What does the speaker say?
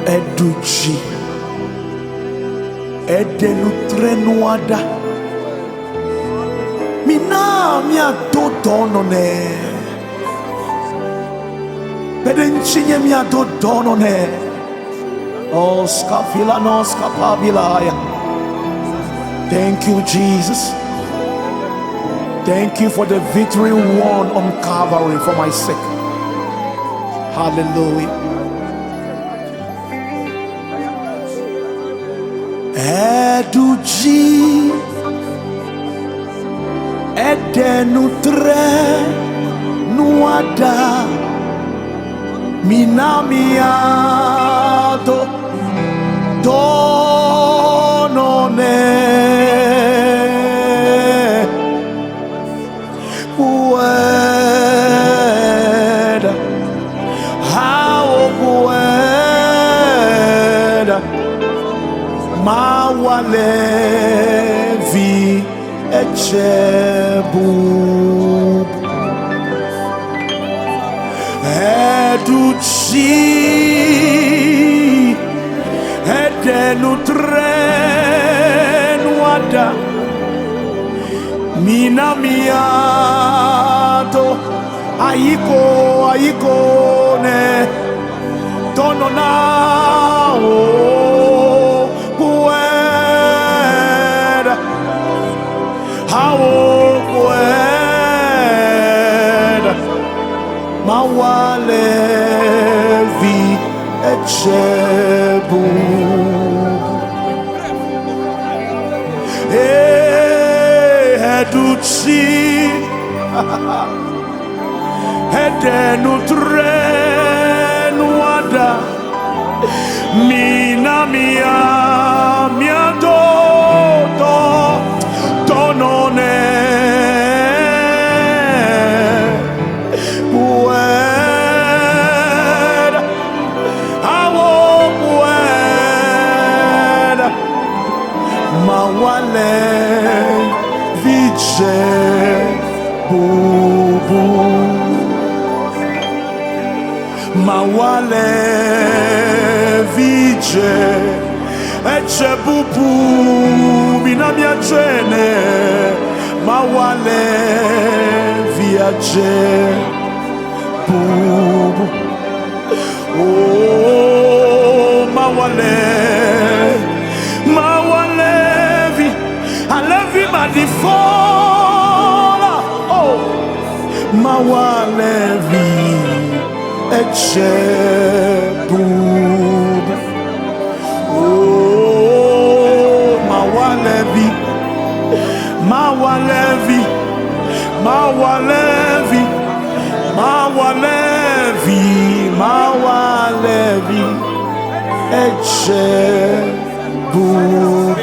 Educhi Edenutrenuada Mina mia dodonone Bedenchinya mia dodonone Oh skafila no skapabilaya. Thank you, Jesus. Thank you for the victory won on Calvary for my sake. Hallelujah. Eduji Edenutre Nuada Minamiado Donone Pueda How pueda Mawalevi Echebu Educhi Edenutrenuada Minamiado Aiko ne Tononao Pueda How pueda Mawalevi Echebu Educhi Edenutrenuada Minamia miado Tonone Pueda Awo Pueda Mawale Viche Bubu Mawale Viche Eche Bubu Minamia Chene Mawale Viache Bubu Oh Mawale Mawalevi I love him at the fall. Oh Mawalevi Echebub Oh Mawalevi Mawalevi Mawalevi Mawalevi Mawalevi Echebub